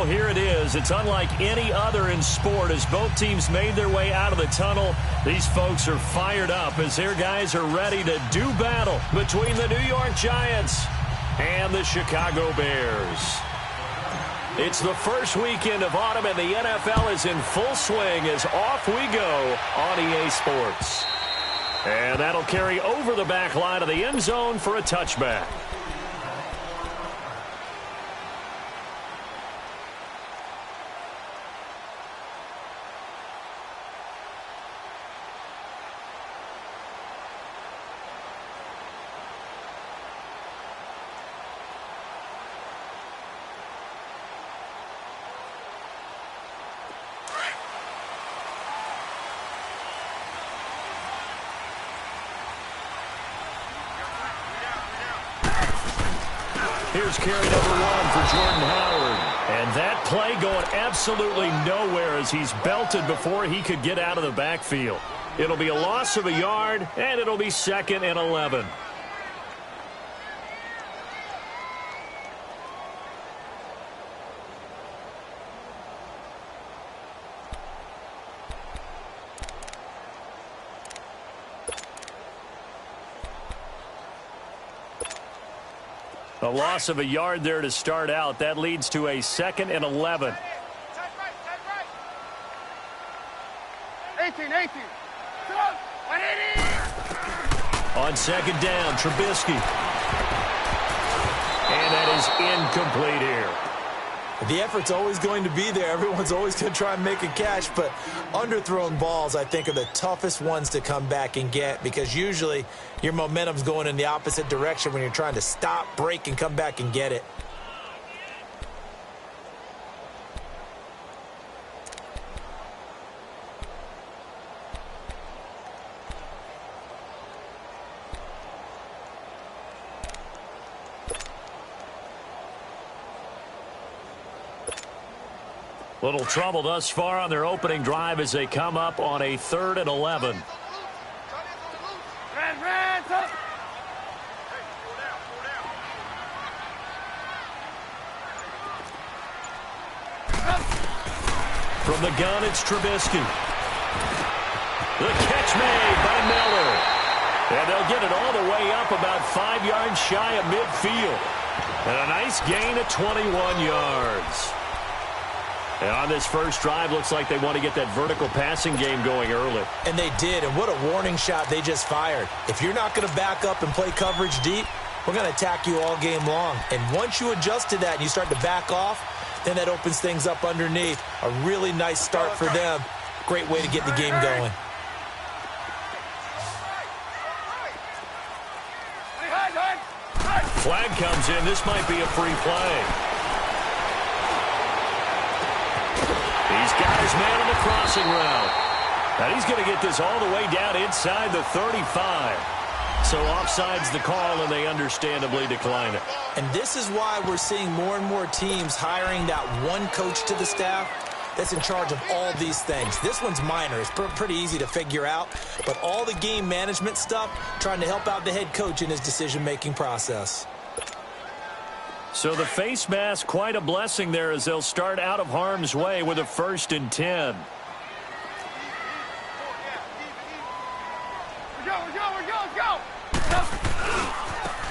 Well, here it is. It's unlike any other in sport as both teams made their way out of the tunnel. These folks are fired up as their guys are ready to do battle between the New York Giants and the Chicago Bears. It's the first weekend of autumn, and the NFL is in full swing as off we go on EA Sports. And that'll carry over the back line of the end zone for a touchback. Here's carry number 1 for Jordan Howard. And that play going absolutely nowhere as he's belted before he could get out of the backfield. It'll be a loss of a yard, and it'll be 2nd and 11. A loss of a yard there to start out. That leads to a 2nd and 11. 18. On 2nd down, Trubisky. And that is incomplete here. The effort's always going to be there. Everyone's always going to try and make a catch, but underthrown balls, I think, are the toughest ones to come back and get because usually your momentum's going in the opposite direction when you're trying to stop, break, and come back and get it. Little trouble thus far on their opening drive as they come up on a 3rd and 11. From the gun, it's Trubisky. The catch made by Miller. And they'll get it all the way up about 5 yards shy of midfield. And a nice gain of 21 yards. And on this first drive, looks like they want to get that vertical passing game going early. And they did, and what a warning shot they just fired. If you're not going to back up and play coverage deep, we're going to attack you all game long. And once you adjust to that and you start to back off, then that opens things up underneath. A really nice start for them. Great way to get the game going. Flag comes in. This might be a free play. He's got his man on the crossing route. And he's going to get this all the way down inside the 35. So offside's the call, and they understandably decline it. And this is why we're seeing more and more teams hiring that one coach to the staff that's in charge of all these things. This one's minor. It's pretty easy to figure out. But all the game management stuff, trying to help out the head coach in his decision-making process. So the face mask, quite a blessing there as they'll start out of harm's way with a 1st and 10.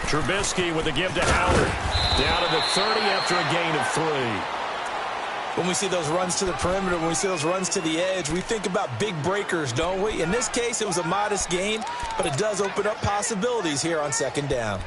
Trubisky with a give to Howard. Down to the 30 after a gain of 3. When we see those runs to the perimeter, when we see those runs to the edge, we think about big breakers, don't we? In this case, it was a modest gain, but it does open up possibilities here on 2nd down.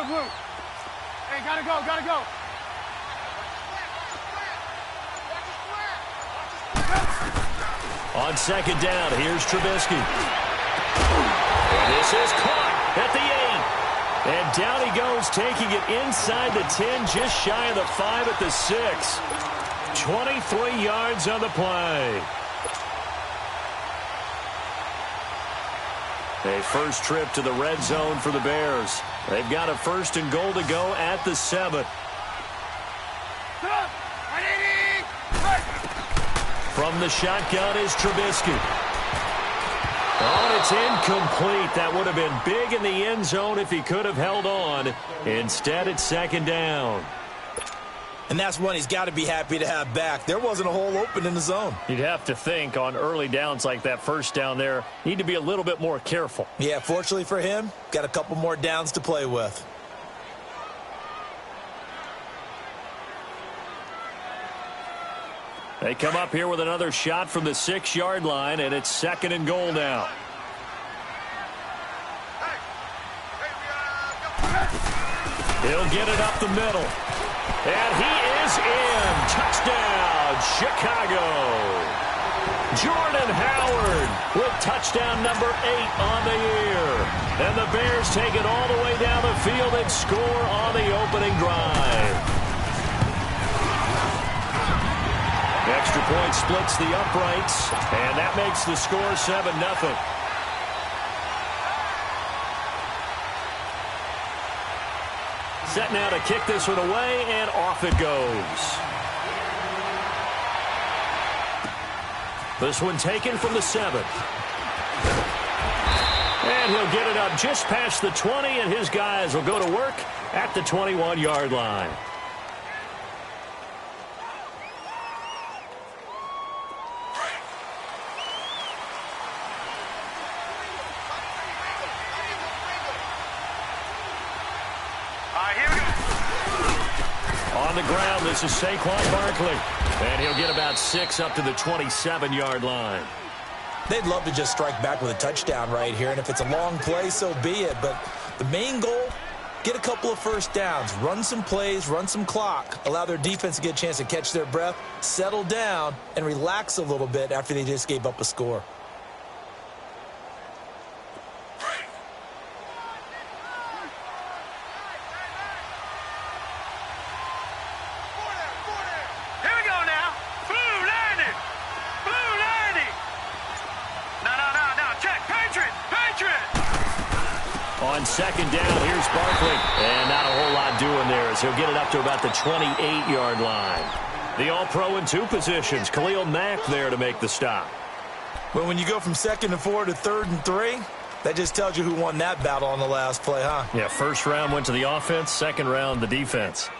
Move. Hey, gotta go. On 2nd down, here's Trubisky. And this is caught at the 8. And down he goes, taking it inside the 10, just shy of the 5 at the 6. 23 yards on the play. A first trip to the red zone for the Bears. They've got a 1st and goal to go at the 7. From the shotgun is Trubisky. Oh, and it's incomplete. That would have been big in the end zone if he could have held on. Instead, it's 2nd down. And that's one he's got to be happy to have back. There wasn't a hole open in the zone. You'd have to think on early downs like that, 1st down there, need to be a little bit more careful. Yeah, fortunately for him, got a couple more downs to play with. They come up here with another shot from the 6-yard line, and it's 2nd and goal now. He'll get it up the middle. And he is in. Touchdown, Chicago. Jordan Howard with touchdown number 8 on the year. And the Bears take it all the way down the field and score on the opening drive. Extra point splits the uprights, and that makes the score 7-0. Set now to kick this one away, and off it goes. This one taken from the 7. And he'll get it up just past the 20, and his guys will go to work at the 21-yard line. On the ground, this is Saquon Barkley. And he'll get about 6 up to the 27-yard line. They'd love to just strike back with a touchdown right here, and if it's a long play, so be it. But the main goal, get a couple of 1st downs, run some plays, run some clock, allow their defense to get a chance to catch their breath, settle down, and relax a little bit after they just gave up a score. On 2nd down, here's Barkley. And not a whole lot doing there as he'll get it up to about the 28-yard line. The All-Pro in 2 positions. Khalil Mack there to make the stop. But when you go from 2nd and 4 to 3rd and 3, that just tells you who won that battle on the last play, huh? Yeah, 1st round went to the offense, 2nd round the defense.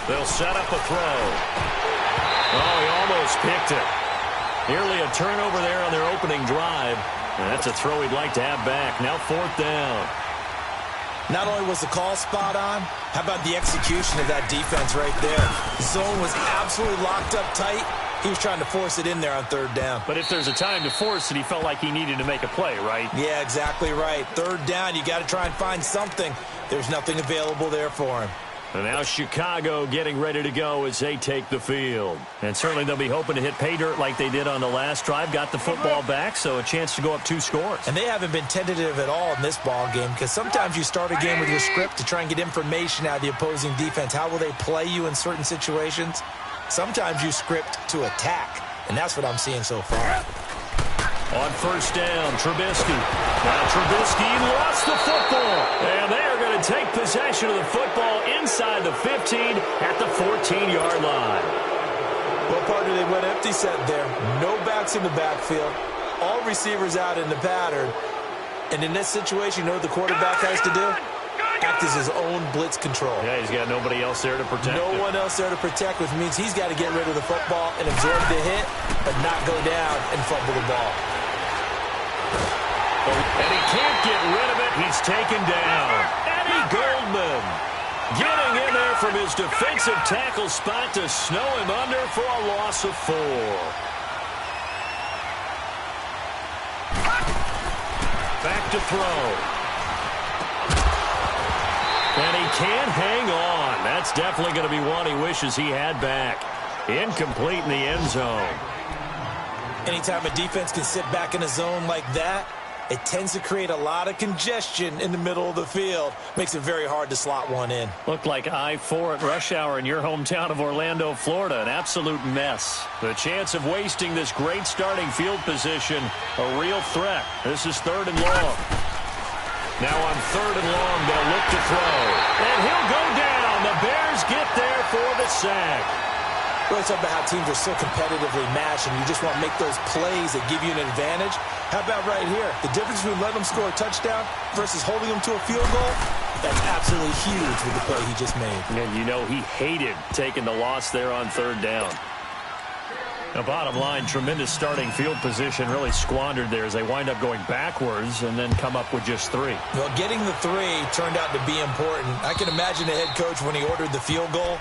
They'll set up a throw. Oh, he almost picked it. Nearly a turnover there on their opening drive. And that's a throw he'd like to have back. Now 4th down. Not only was the call spot on, how about the execution of that defense right there? The zone was absolutely locked up tight. He was trying to force it in there on 3rd down. But if there's a time to force it, he felt like he needed to make a play, right? Yeah, exactly right. 3rd down, you got to try and find something. There's nothing available there for him. And now Chicago getting ready to go as they take the field. And certainly they'll be hoping to hit pay dirt like they did on the last drive. Got the football back, so a chance to go up 2 scores. And they haven't been tentative at all in this ball game, because sometimes you start a game with your script to try and get information out of the opposing defense. How will they play you in certain situations? Sometimes you script to attack, and that's what I'm seeing so far. On 1st down, Trubisky. Now Trubisky lost the football. And they are going to take possession of the football inside the 15 at the 14-yard line. Well, partner, they went empty set there. No backs in the backfield. All receivers out in the pattern. And in this situation, you know what the quarterback has to do? Act as his own blitz control. Yeah, he's got nobody else there to protect him. No one else there to protect, which means he's got to get rid of the football and absorb the hit, but not go down and fumble the ball. And he can't get rid of it. He's taken down. Eddie Goldman getting in there from his defensive tackle spot to snow him under for a loss of 4. Back to throw. And he can't hang on. That's definitely going to be one he wishes he had back. Incomplete in the end zone. Anytime a defense can sit back in a zone like that, it tends to create a lot of congestion in the middle of the field. Makes it very hard to slot one in. Looked like I-4 at rush hour in your hometown of Orlando, Florida. An absolute mess. The chance of wasting this great starting field position, a real threat. This is 3rd and long. Now on 3rd and long, they'll look to throw. And he'll go down. The Bears get there for the sack. Really talk about how teams are so competitively matched, and you just want to make those plays that give you an advantage. How about right here? The difference between letting them score a touchdown versus holding them to a field goal, that's absolutely huge with the play he just made. And you know he hated taking the loss there on 3rd down. The bottom line, tremendous starting field position, really squandered there as they wind up going backwards and then come up with just 3. Well, getting the 3 turned out to be important. I can imagine the head coach when he ordered the field goal.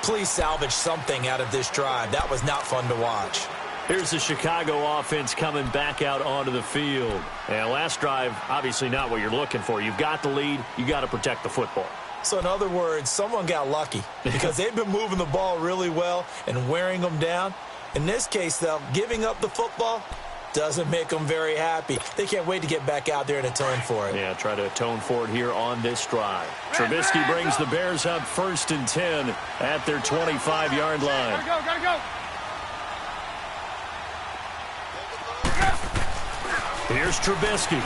Please salvage something out of this drive. That was not fun to watch. Here's the Chicago offense coming back out onto the field. And last drive, obviously not what you're looking for. You've got the lead. You got to protect the football. So in other words, someone got lucky because they've been moving the ball really well and wearing them down. In this case, though, giving up the football doesn't make them very happy. They can't wait to get back out there and atone for it. Yeah, try to atone for it here on this drive. Trubisky brings the Bears up 1st and 10 at their 25-yard line. Gotta go. Here's Trubisky.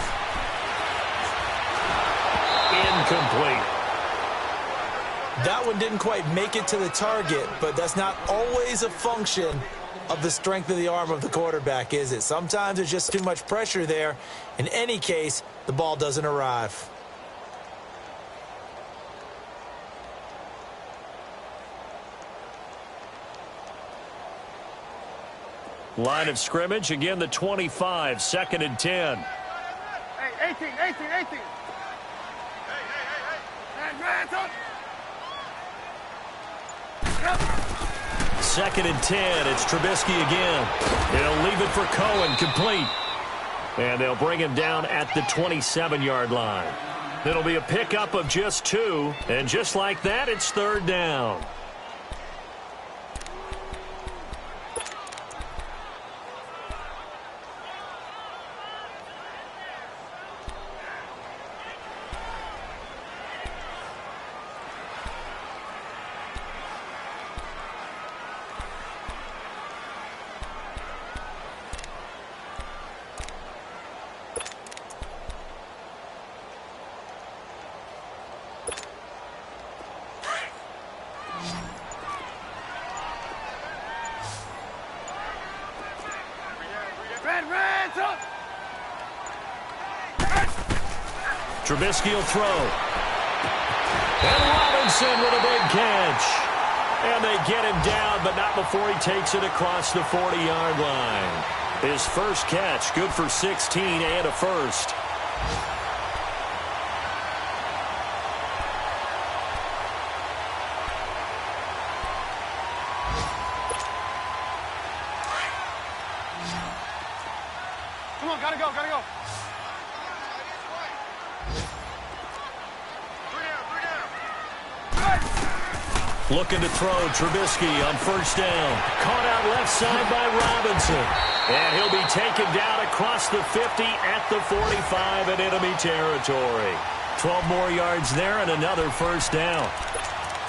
Incomplete. That one didn't quite make it to the target, but that's not always a function of the strength of the arm of the quarterback, is it? Sometimes there's just too much pressure there. In any case, the ball doesn't arrive. Hey, Line of scrimmage, again the 25, 2nd and 10. Hey, 18. Hey. Hands up. 2nd and 10. It's Trubisky again. He'll leave it for Cohen, complete. And they'll bring him down at the 27-yard line. It'll be a pickup of just 2. And just like that, it's 3rd down. Trubisky will throw. And Robinson with a big catch. And they get him down, but not before he takes it across the 40-yard line. His first catch, good for 16 and a first. Come on, gotta go. Looking to throw, Trubisky on 1st down. Caught out left side by Robinson. And he'll be taken down across the 50 at the 45 in enemy territory. 12 more yards there and another 1st down.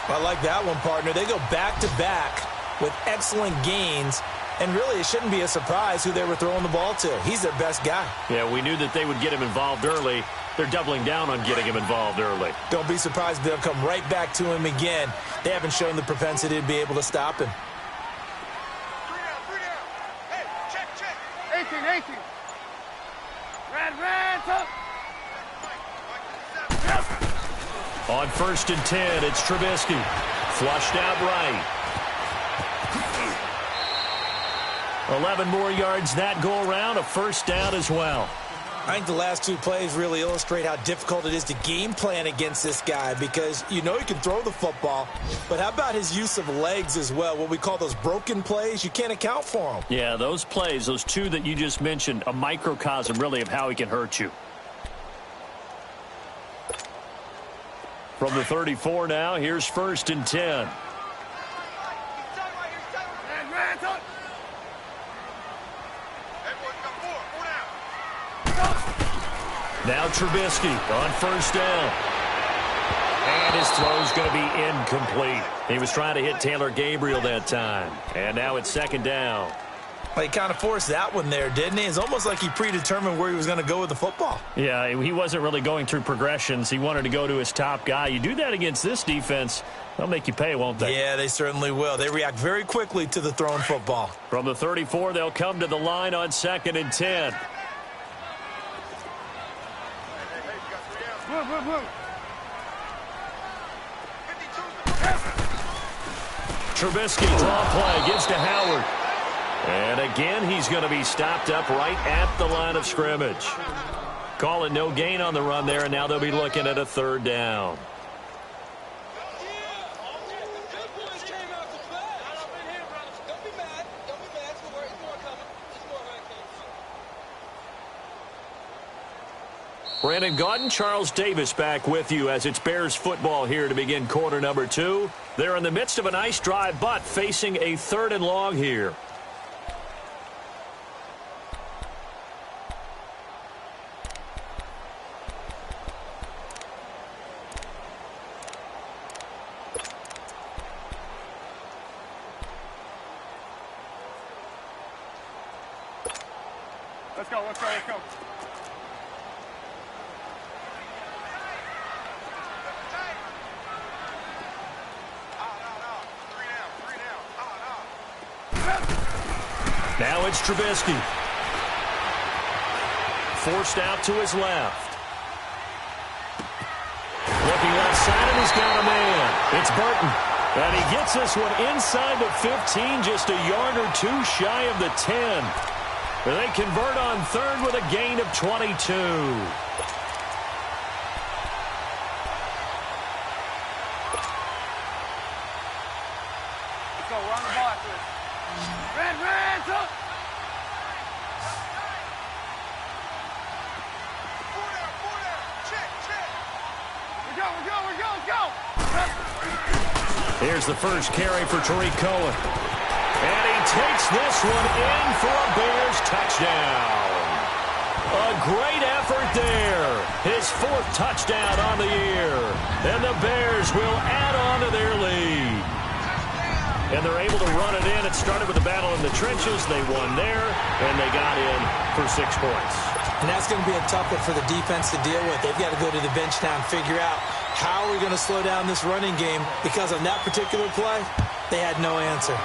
I like that one, partner. They go back-to-back with excellent gains. And really, it shouldn't be a surprise who they were throwing the ball to. He's their best guy. Yeah, we knew that they would get him involved early. They're doubling down on getting him involved early. Don't be surprised if they'll come right back to him again. They haven't shown the propensity to be able to stop him. 18. Red, up. On 1st and 10, it's Trubisky. Flushed out right. 11 more yards that go around, a 1st down as well. I think the last 2 plays really illustrate how difficult it is to game plan against this guy because you know he can throw the football, but how about his use of legs as well? What we call those broken plays, you can't account for them. Yeah, those plays, those 2 that you just mentioned, a microcosm really of how he can hurt you. From the 34 now, here's 1st and 10. Now Trubisky on 1st down. And his throw's going to be incomplete. He was trying to hit Taylor Gabriel that time. And now it's 2nd down. Well, he kind of forced that one there, didn't he? It's almost like he predetermined where he was going to go with the football. Yeah, he wasn't really going through progressions. He wanted to go to his top guy. You do that against this defense, they'll make you pay, won't they? Yeah, they certainly will. They react very quickly to the thrown football. From the 34, they'll come to the line on 2nd and 10. Trubisky, draw play, gives to Howard. And again, he's going to be stopped up right at the line of scrimmage. Calling no gain on the run there, and now they'll be looking at a 3rd down. Brandon Gaudin, Charles Davis back with you as it's Bears football here to begin quarter number 2. They're in the midst of a nice drive, but facing a 3rd and long here. Let's go, let's go, let's go. Now it's Trubisky. Forced out to his left. Looking left side, and he's got a man. It's Burton. And he gets this one inside the 15, just a yard or 2 shy of the 10. They convert on 3rd with a gain of 22. Let's go, we're on the block. Red, up! We go, let's go! Here's the first carry for Tariq Cohen. And he takes this one in for a Bears touchdown. A great effort there. His 4th touchdown on the year. And the Bears will add on to their lead. And they're able to run it in. It started with a battle in the trenches. They won there, and they got in for 6 points. And that's going to be a tough one for the defense to deal with. They've got to go to the bench now and figure out how are we going to slow down this running game, because on that particular play, they had no answer.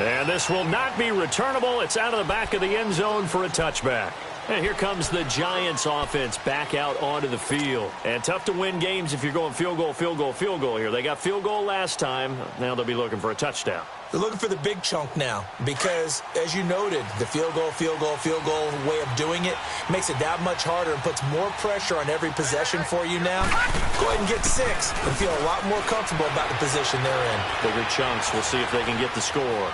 And this will not be returnable. It's out of the back of the end zone for a touchback. And here comes the Giants offense back out onto the field. And tough to win games if you're going field goal, field goal, field goal here. They got field goal last time. Now they'll be looking for a touchdown. They're looking for the big chunk now because, as you noted, the field goal way of doing it makes it that much harder and puts more pressure on every possession for you now. Go ahead and get 6 and feel a lot more comfortable about the position they're in. Bigger chunks. We'll see if they can get the score.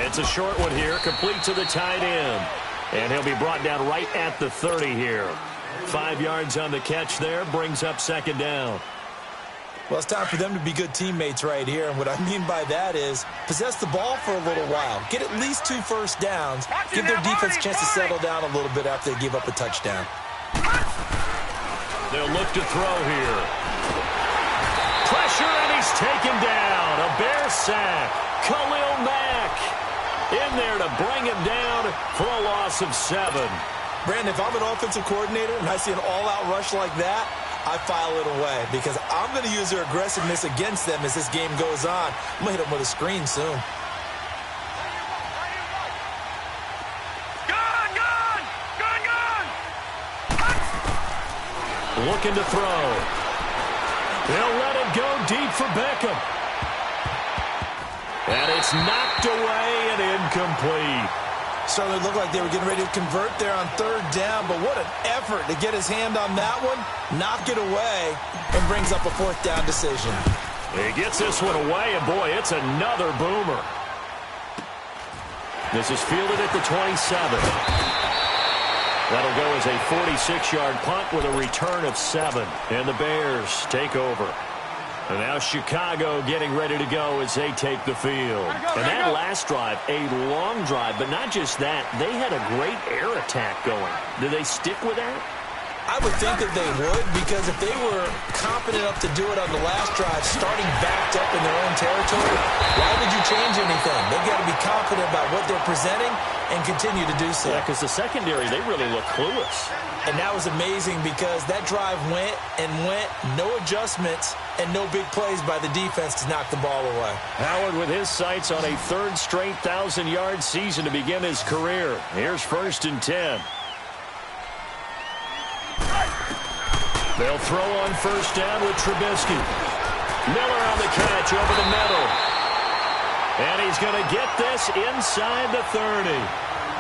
It's a short one here, complete to the tight end. And he'll be brought down right at the 30 here. 5 yards on the catch there, brings up 2nd down. Well, it's time for them to be good teammates right here. And what I mean by that is possess the ball for a little while. Get at least 2 first downs. Give their defense a chance to settle down a little bit after they give up a touchdown. They'll look to throw here. Pressure, and he's taken down. A Bear sack. Khalil Mack in there to bring him down for a loss of 7. Brandon, if I'm an offensive coordinator and I see an all-out rush like that, I file it away because I'm going to use their aggressiveness against them as this game goes on. I'm going to hit them with a screen soon. Looking to throw. They'll let it go deep for Beckham. And it's knocked away and incomplete. Certainly looked like they were getting ready to convert there on 3rd down, but what an effort to get his hand on that one, knock it away, and brings up a 4th down decision. He gets this one away, and boy, it's another boomer. This is fielded at the 27. That'll go as a 46-yard punt with a return of 7. And the Bears take over. And now Chicago getting ready to go as they take the field. And that last drive, a long drive, but not just that. They had a great air attack going. Do they stick with that? I would think that they would, because if they were confident enough to do it on the last drive, starting backed up in their own territory, why would you change anything? They've got to be confident about what they're presenting and continue to do so. Yeah, because the secondary, they really look clueless. And that was amazing because that drive went and went, no adjustments, and no big plays by the defense to knock the ball away. Howard with his sights on a third straight 1,000-yard season to begin his career. Here's 1st and 10. They'll throw on 1st down with Trubisky. Miller on the catch over the middle. And he's going to get this inside the 30.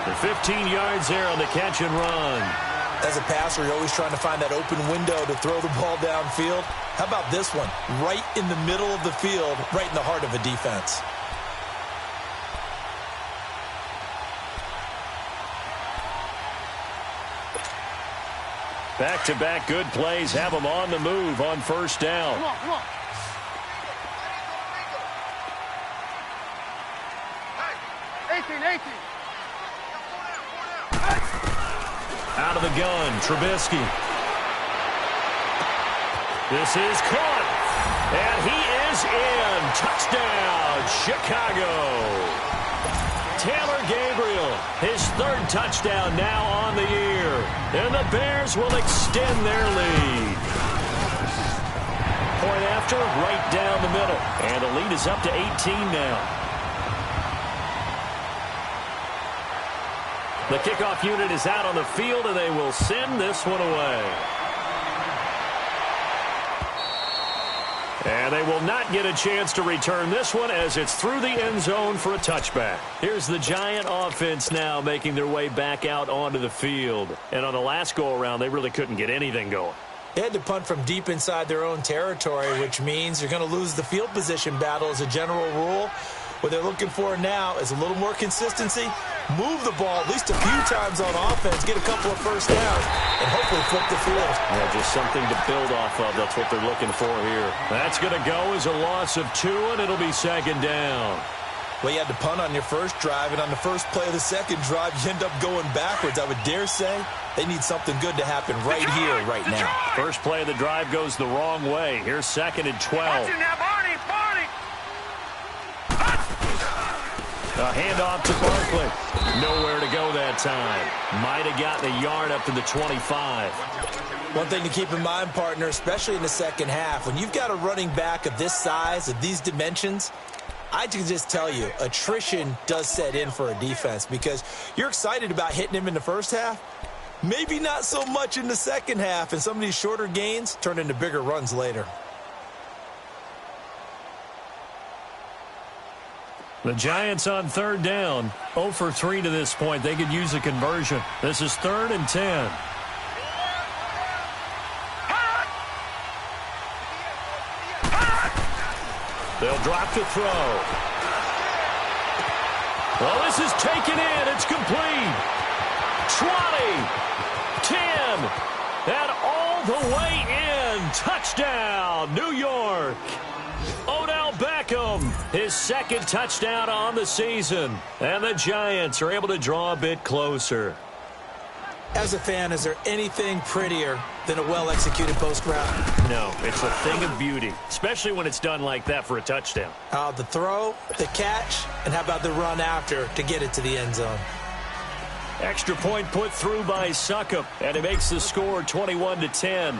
The 15 yards there on the catch and run. As a passer, you're always trying to find that open window to throw the ball downfield. How about this one? Right in the middle of the field, right in the heart of a defense. Back-to-back good plays have them on the move on 1st down. Come on, come on. Hey, 18. Out of the gun, Trubisky. This is caught. And he is in. Touchdown, Chicago. Taylor Gabriel, his 3rd touchdown now on the year. And the Bears will extend their lead. Point after, right down the middle. And the lead is up to 18 now. The kickoff unit is out on the field, and they will send this one away. And they will not get a chance to return this one as it's through the end zone for a touchback. Here's the Giant offense now making their way back out onto the field. And on the last go-around, they really couldn't get anything going. They had to punt from deep inside their own territory, which means you're going to lose the field position battle as a general rule. What they're looking for now is a little more consistency, move the ball at least a few times on offense, get a couple of 1st downs, and hopefully flip the field. Yeah, just something to build off of. That's what they're looking for here. That's going to go as a loss of 2, and it'll be 2nd down. Well, you had to punt on your first drive, and on the first play of the second drive, you end up going backwards. I would dare say they need something good to happen right here, right now. First play of the drive goes the wrong way. Here's 2nd and 12. A handoff to Barkley. Nowhere to go that time. Might have gotten a yard up to the 25. One thing to keep in mind, partner, especially in the second half, when you've got a running back of this size, of these dimensions, I can just tell you, attrition does set in for a defense because you're excited about hitting him in the first half. Maybe not so much in the second half, and some of these shorter gains turn into bigger runs later. The Giants on 3rd down. 0 for 3 to this point. They could use a conversion. This is 3rd and 10. They'll drop to throw. Well, this is taken in. It's complete. 20, 10, and all the way in. Touchdown, New York. Odell Beckham, his 2nd touchdown on the season. And the Giants are able to draw a bit closer. As a fan, is there anything prettier than a well-executed post route? No, it's a thing of beauty, especially when it's done like that for a touchdown. The throw, the catch, and how about the run after to get it to the end zone? Extra point put through by Succop, and it makes the score 21-10.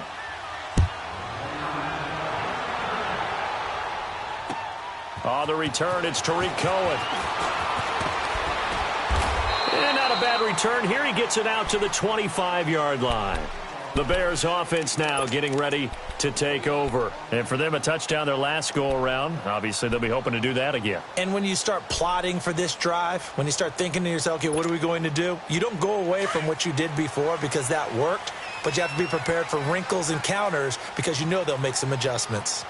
On the return, it's Tariq Cohen. And not a bad return here. He gets it out to the 25-yard line. The Bears offense now getting ready to take over. And for them, a touchdown their last go-around. Obviously, they'll be hoping to do that again. And when you start plotting for this drive, when you start thinking to yourself, okay, what are we going to do? You don't go away from what you did before because that worked, but you have to be prepared for wrinkles and counters because you know they'll make some adjustments.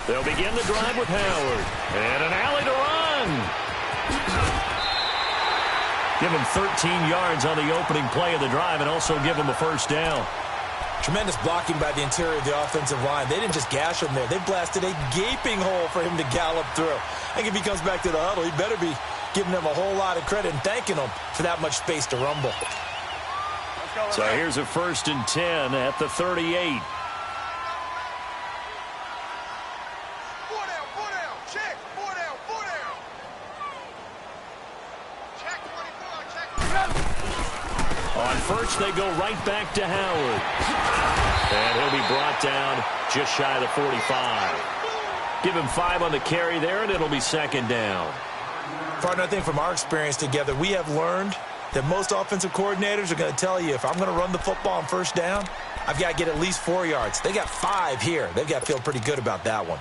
They'll begin the drive with Howard. And an alley to run. Give him 13 yards on the opening play of the drive and also give him a first down. Tremendous blocking by the interior of the offensive line. They didn't just gash him there. They blasted a gaping hole for him to gallop through. I think if he comes back to the huddle, he better be giving them a whole lot of credit and thanking them for that much space to rumble. So here's a 1st and 10 at the 38. On first, they go right back to Howard. And he'll be brought down just shy of the 45. Give him 5 on the carry there, and it'll be 2nd down. Partner, I think from our experience together, we have learned that most offensive coordinators are going to tell you, if I'm going to run the football on 1st down, I've got to get at least 4 yards. They got 5 here. They've got to feel pretty good about that one.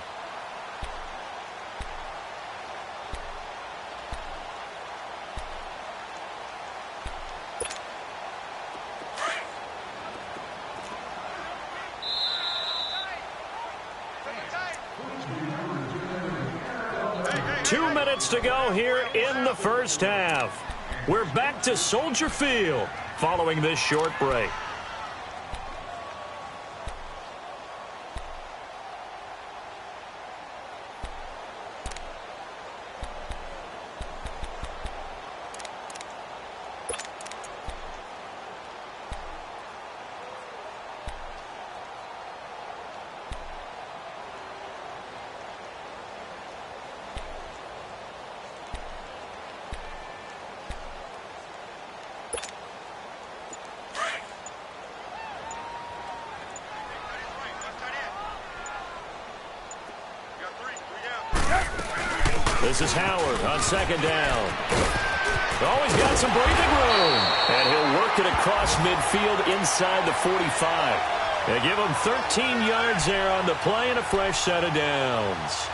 To go here in the first half. We're back to Soldier Field following this short break. This is Howard on 2nd down. Always got some breathing room. And he'll work it across midfield inside the 45. They give him 13 yards there on the play and a fresh set of downs.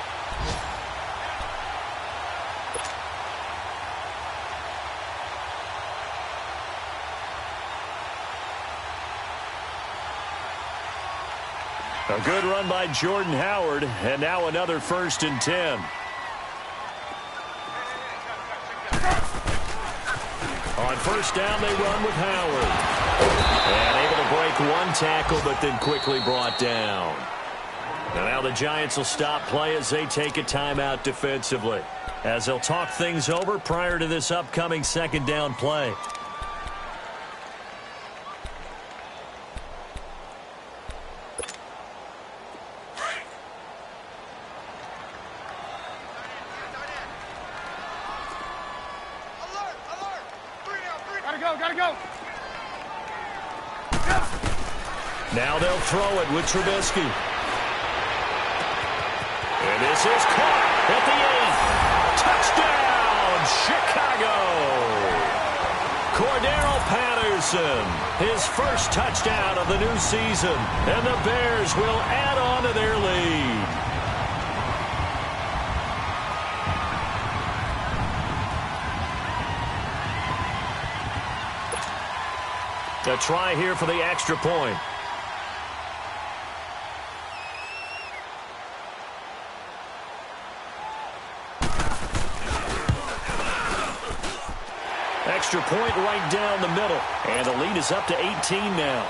A good run by Jordan Howard, and now another 1st and 10. On 1st down, they run with Howard. And able to break one tackle, but then quickly brought down. And now the Giants will stop play as they take a timeout defensively, as they'll talk things over prior to this upcoming 2nd down play. Gotta go. Now they'll throw it with Trubisky. And this is caught at the 8. Touchdown, Chicago! Cordero Patterson, his first touchdown of the new season. And the Bears will add on to their lead. A try here for the extra point. Extra point right down the middle. And the lead is up to 18 now.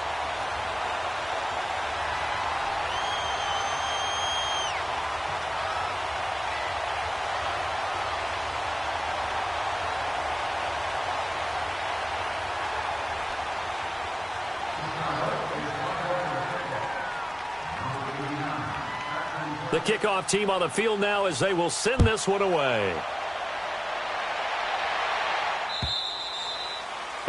The kickoff team on the field now as they will send this one away.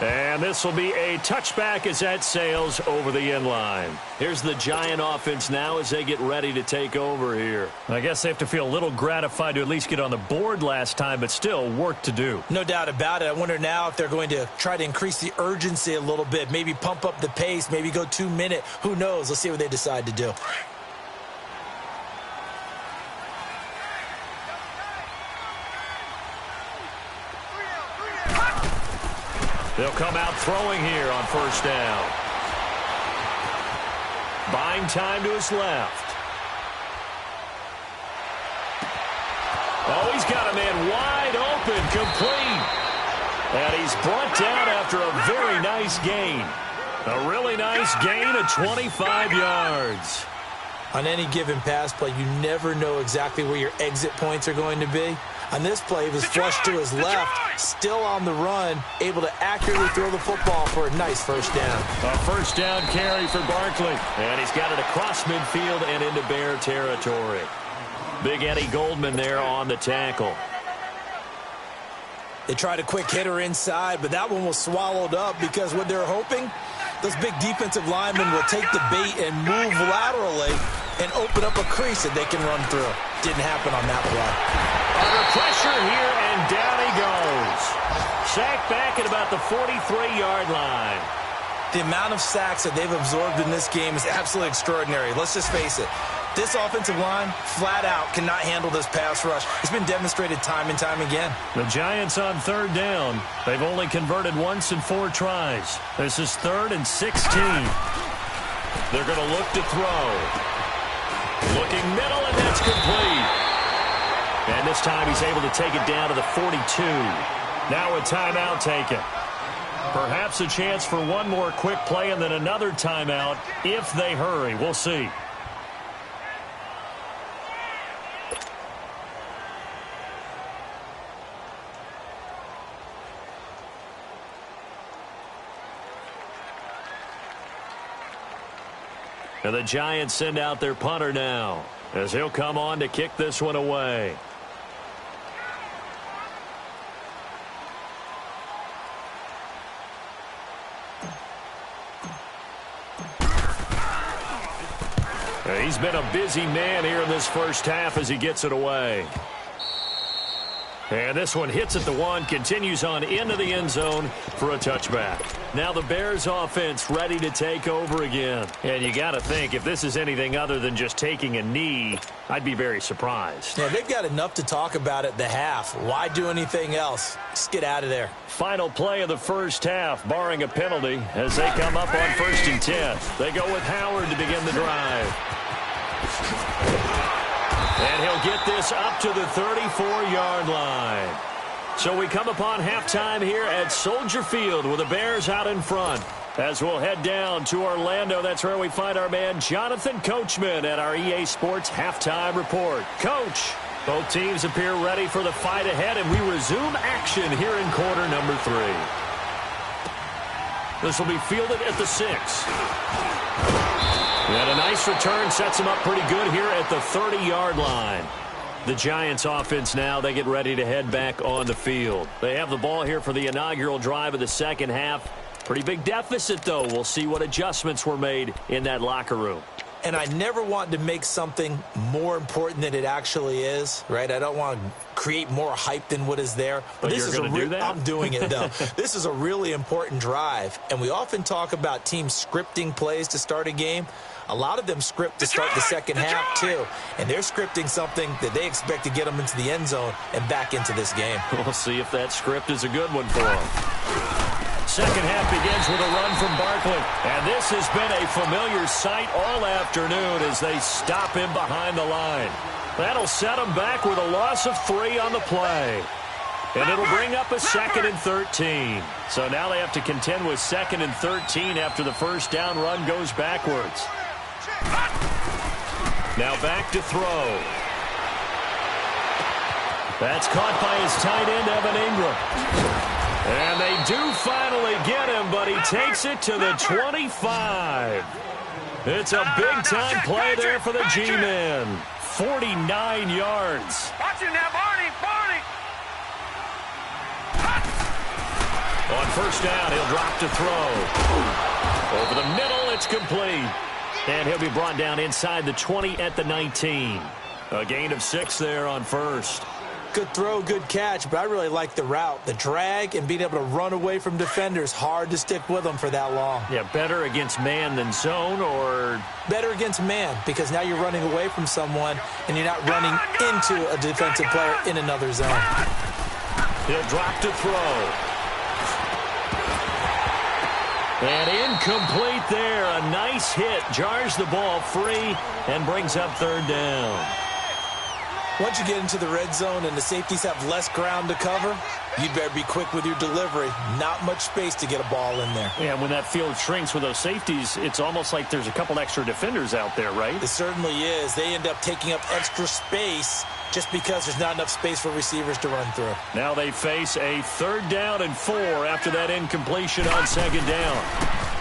And this will be a touchback as that sails over the end line. Here's the Giant offense now as they get ready to take over here. I guess they have to feel a little gratified to at least get on the board last time, but still work to do. No doubt about it. I wonder now if they're going to try to increase the urgency a little bit, maybe pump up the pace, maybe go 2-minute. Who knows? Let's see what they decide to do. They'll come out throwing here on 1st down. Buying time to his left. Oh, he's got a man wide open, complete. And he's brought down after a very nice gain. A really nice gain of 25 yards. On any given pass play, you never know exactly where your exit points are going to be. On this play, he was flushed to his left, still on the run, able to accurately throw the football for a nice first down. A first down carry for Barkley. And he's got it across midfield and into Bear territory. Big Eddie Goldman there on the tackle. They tried a quick hitter inside, but that one was swallowed up because what they're hoping, those big defensive linemen will take the bait and move laterally and open up a crease that they can run through. Didn't happen on that play. Under pressure here, and down he goes. Sacked back at about the 43-yard line. The amount of sacks that they've absorbed in this game is absolutely extraordinary. Let's just face it. This offensive line, flat out, cannot handle this pass rush. It's been demonstrated time and time again. The Giants on third down. They've only converted once in 4 tries. This is 3rd and 16. They're going to look to throw. Looking middle, and that's complete. And this time he's able to take it down to the 42. Now a timeout taken. Perhaps a chance for one more quick play and then another timeout if they hurry. We'll see. And the Giants send out their punter now as he'll come on to kick this one away. He's been a busy man here in this first half as he gets it away. And this one hits at the 1, continues on into the end zone for a touchback. Now the Bears offense ready to take over again. And you got to think, if this is anything other than just taking a knee, I'd be very surprised. Yeah, they've got enough to talk about at the half. Why do anything else? Just get out of there. Final play of the first half, barring a penalty, as they come up on 1st and 10. They go with Howard to begin the drive. And he'll get this up to the 34-yard line. So we come upon halftime here at Soldier Field with the Bears out in front. As we'll head down to Orlando, that's where we find our man Jonathan Coachman at our EA Sports Halftime Report. Coach, both teams appear ready for the fight ahead, and we resume action here in quarter number 3. This will be fielded at the 6. And a nice return sets him up pretty good here at the 30-yard line. The Giants offense now, they get ready to head back on the field. They have the ball here for the inaugural drive of the second half. Pretty big deficit, though. We'll see what adjustments were made in that locker room. And I never want to make something more important than it actually is, right? I don't want to create more hype than what is there. But this is going to do that? I'm doing it, though. This is a really important drive. And we often talk about teams scripting plays to start a game. A lot of them script to start the second half, too. And they're scripting something that they expect to get them into the end zone and back into this game. We'll see if that script is a good one for them. Second half begins with a run from Barkley. And this has been a familiar sight all afternoon as they stop him behind the line. That'll set him back with a loss of 3 on the play. And it'll bring up a 2nd and 13. So now they have to contend with 2nd and 13 after the first down run goes backwards. Now back to throw. That's caught by his tight end, Evan Ingram. And they do finally get him, but he takes it to the 25. It's a big-time play there for the G-men. 49 yards. Watch him now, Barney. On first down, he'll drop to throw. Over the middle, it's complete. And he'll be brought down inside the 20 at the 19. A gain of 6 there on first. Good throw, good catch, but I really like the route. The drag and being able to run away from defenders, hard to stick with them for that long. Yeah, better against man than zone, or? Better against man, because now you're running away from someone and you're not running into a defensive player in another zone. He'll drop to throw. And incomplete there. A nice hit. Jars the ball free and brings up 3rd down. Once you get into the red zone and the safeties have less ground to cover, you'd better be quick with your delivery. Not much space to get a ball in there. Yeah, when that field shrinks with those safeties, it's almost like there's a couple extra defenders out there, right? It certainly is. They end up taking up extra space just because there's not enough space for receivers to run through. Now they face a 3rd down and 4 after that incompletion on 2nd down.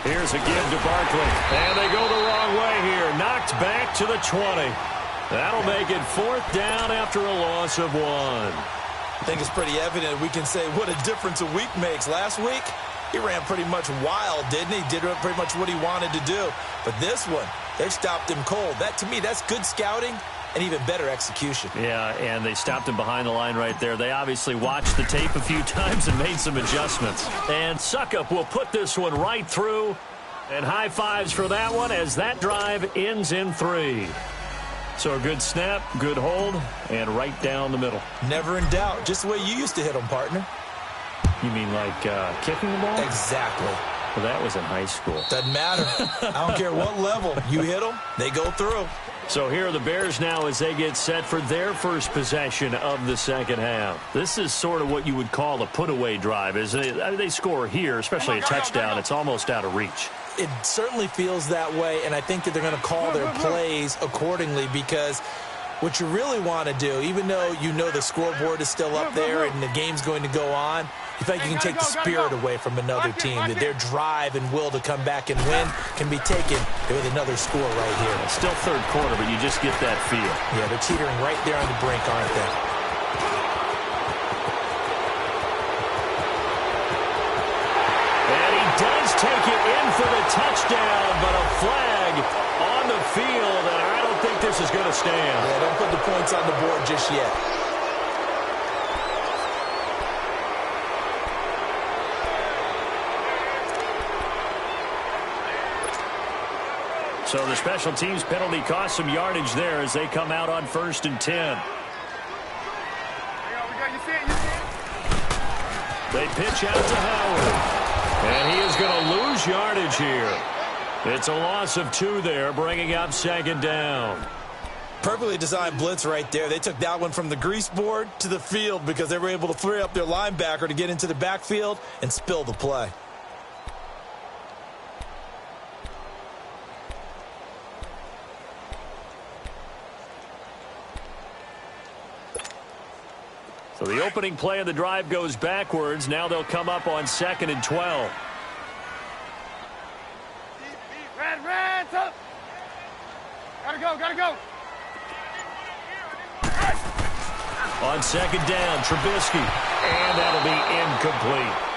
Here's a give to Barkley. And they go the wrong way here. Knocked back to the 20. That'll make it 4th down after a loss of 1. I think it's pretty evident we can say what a difference a week makes. Last week, he ran pretty much wild, didn't he? Did pretty much what he wanted to do. But this one, they've stopped him cold. That, to me, that's good scouting and even better execution. Yeah, and they stopped him behind the line right there. They obviously watched the tape a few times and made some adjustments. And Suckup will put this one right through. And high fives for that one as that drive ends in 3. So a good snap, good hold, and right down the middle. Never in doubt. Just the way you used to hit them, partner. You mean like kicking the ball? Exactly. Well, that was in high school. Doesn't matter. I don't care what level. You hit them, they go through. So here are the Bears now as they get set for their first possession of the second half. This is sort of what you would call a put-away drive. As they score here, especially a touchdown, it's almost out of reach. It certainly feels that way, and I think that they're going to call their plays accordingly because what you really want to do, even though you know the scoreboard is still up there and the game's going to go on, you think you can take the spirit away from another team, that their drive and will to come back and win can be taken with another score right here. It's still 3rd quarter, but you just get that feel. Yeah, they're teetering right there on the brink, aren't they? And he does take it in for the touchdown, but a flag on the field, and I don't think this is going to stand. Yeah, don't put the points on the board just yet. So the special teams penalty cost some yardage there as they come out on 1st and 10. They pitch out to Howard. And he is going to lose yardage here. It's a loss of 2 there, bringing up 2nd down. Perfectly designed blitz right there. They took that one from the grease board to the field because they were able to free up their linebacker to get into the backfield and spill the play. So the opening play of the drive goes backwards. Now they'll come up on 2nd and 12. Red, up. Gotta go. On 2nd down, Trubisky. And that'll be incomplete.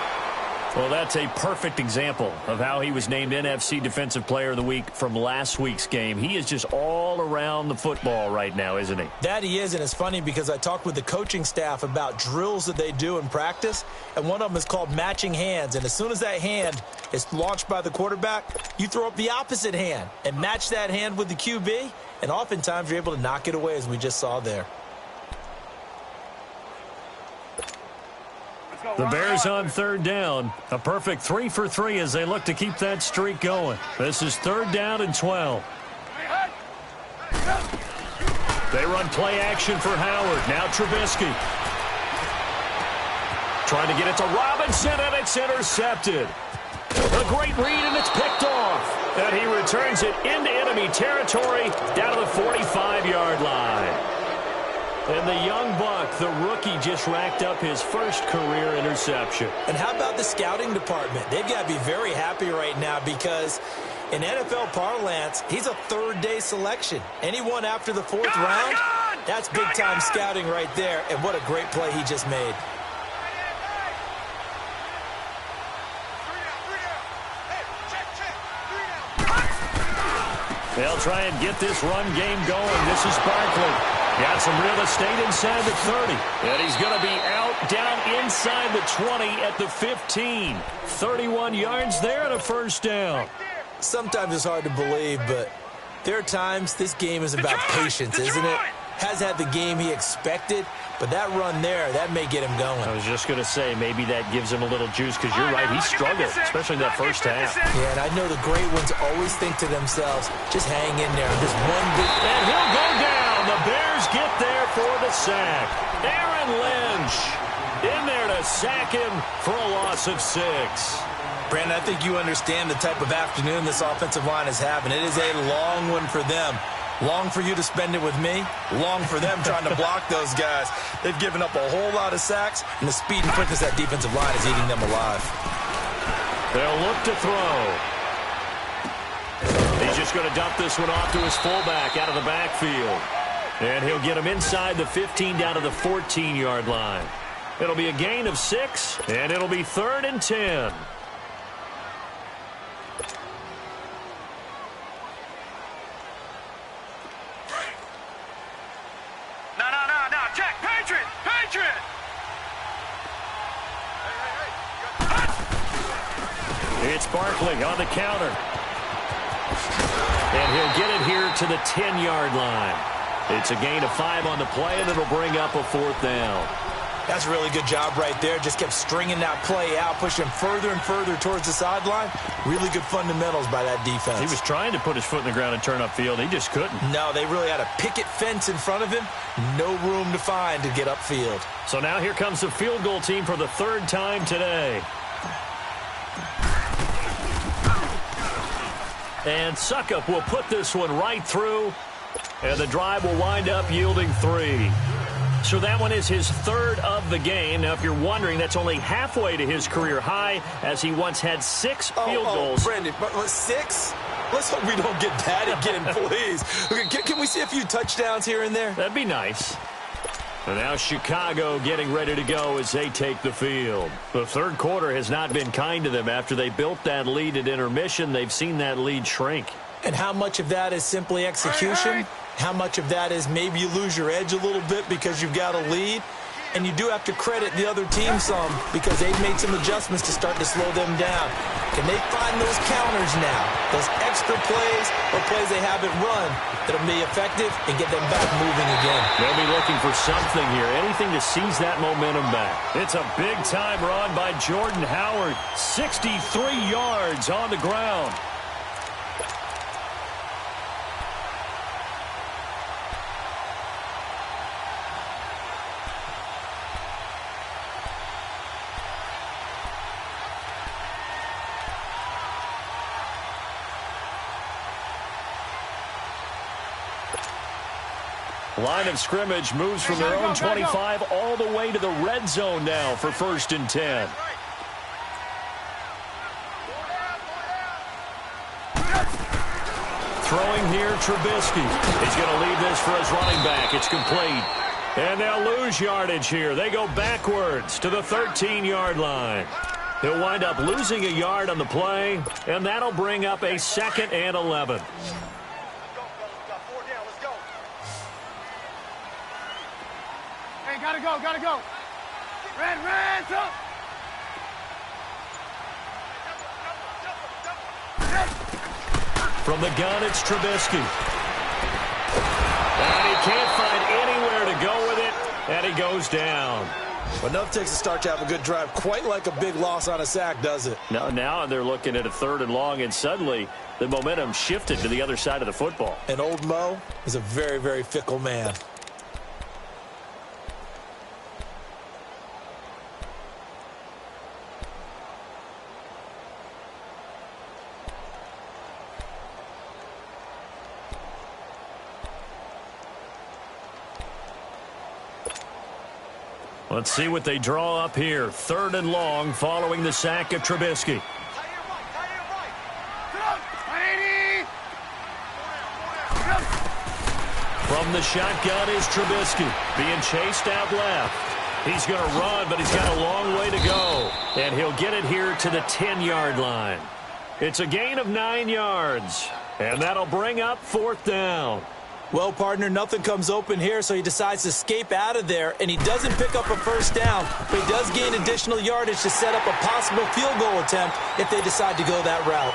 Well, that's a perfect example of how he was named NFC Defensive Player of the Week from last week's game. He is just all around the football right now, isn't he? That he is, and it's funny because I talked with the coaching staff about drills that they do in practice, and one of them is called matching hands. And as soon as that hand is launched by the quarterback, you throw up the opposite hand and match that hand with the QB, and oftentimes you're able to knock it away, as we just saw there. The Bears on 3rd down. A perfect 3 for 3 as they look to keep that streak going. This is 3rd down and 12. They run play action for Howard. Now Trubisky. Trying to get it to Robinson, and it's intercepted. A great read, and it's picked off. And he returns it into enemy territory down to the 45-yard line. And the young buck, the rookie, just racked up his first career interception. And how about the scouting department? They've got to be very happy right now because in NFL parlance, he's a 3rd-day selection. Anyone after the 4th round, that's big-time scouting right there. And what a great play he just made. They'll try and get this run game going. This is Barkley. Got some real estate inside the 30. And he's going to be out down inside the 20 at the 15. 31 yards there and a 1st down. Sometimes it's hard to believe, but there are times this game is about patience, isn't it? Has had the game he expected, but that run there, that may get him going. I was just going to say, maybe that gives him a little juice because you're right. He struggled, especially in that first half. Yeah, and I know the great ones always think to themselves, just hang in there. Just one big... And he'll go down. The Bears get there for the sack. Aaron Lynch in there to sack him for a loss of 6. Brandon, I think you understand the type of afternoon this offensive line is having. It is a long one for them. Long for you to spend it with me. Long for them trying to block those guys. They've given up a whole lot of sacks, and the speed and quickness of that defensive line is eating them alive. They'll look to throw. He's just going to dump this one off to his fullback out of the backfield. And he'll get him inside the 15 down to the 14-yard line. It'll be a gain of 6, and it'll be 3rd and 10. It's Barkley on the counter. And he'll get it here to the 10-yard line. It's a gain of 5 on the play, and it'll bring up a 4th down. That's a really good job right there. Just kept stringing that play out, pushing further and further towards the sideline. Really good fundamentals by that defense. He was trying to put his foot in the ground and turn upfield. He just couldn't. No, they really had a picket fence in front of him. No room to find to get upfield. So now here comes the field goal team for the 3rd time today. And Suckup will put this one right through, and the drive will wind up yielding 3. So that one is his 3rd of the game. Now, if you're wondering, that's only halfway to his career high, as he once had 6 field goals. Brandon, 6? Let's hope we don't get that again, please. Okay, can we see a few touchdowns here and there? That'd be nice. And now Chicago getting ready to go as they take the field. The 3rd quarter has not been kind to them. After they built that lead at intermission, they've seen that lead shrink. And how much of that is simply execution? How much of that is maybe you lose your edge a little bit because you've got a lead? And you do have to credit the other team some because they've made some adjustments to start to slow them down. Can they find those counters now, those extra plays or plays they haven't run that'll be effective and get them back moving again? They'll be looking for something here, anything to seize that momentum back. It's a big-time run by Jordan Howard, 63 yards on the ground. Line of scrimmage moves from their own 25 all the way to the red zone now for 1st and 10. Throwing here, Trubisky. He's going to leave this for his running back. It's complete. And they'll lose yardage here. They go backwards to the 13-yard line. He'll wind up losing a yard on the play, and that'll bring up a 2nd and 11. Gotta go. Red, up. From the gun, it's Trubisky. And he can't find anywhere to go with it, and he goes down. Enough takes to start to have a good drive. Quite like a big loss on a sack, does it? No, now they're looking at a 3rd and long, and suddenly the momentum shifted to the other side of the football. And old Mo is a very, very fickle man. Let's see what they draw up here. 3rd and long following the sack of Trubisky. From the shotgun is Trubisky, being chased out left. He's going to run, but he's got a long way to go. And he'll get it here to the 10-yard line. It's a gain of 9 yards. And that'll bring up 4th down. Well, partner, nothing comes open here, so he decides to escape out of there, and he doesn't pick up a 1st down, but he does gain additional yardage to set up a possible field goal attempt if they decide to go that route.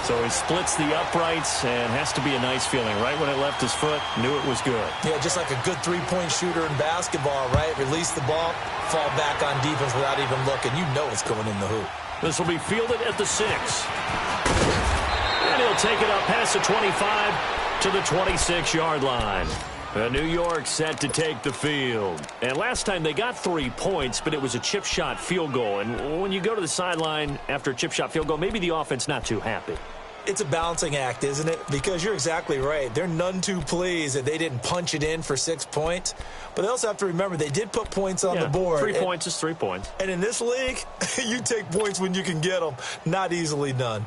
So he splits the uprights, and has to be a nice feeling. Right when it left his foot, knew it was good. Yeah, just like a good 3-point shooter in basketball, right? Release the ball, fall back on defense without even looking. You know it's going in the hoop. This will be fielded at the 6. And he'll take it up past the 25 to the 26-yard line. New York set to take the field. And last time they got 3 points, but it was a chip shot field goal. And when you go to the sideline after a chip shot field goal, maybe the offense not too happy. It's a balancing act, isn't it? Because you're exactly right. They're none too pleased that they didn't punch it in for 6 points. But they also have to remember they did put points on the board. 3 points is 3 points. And in this league, you take points when you can get them. Not easily done.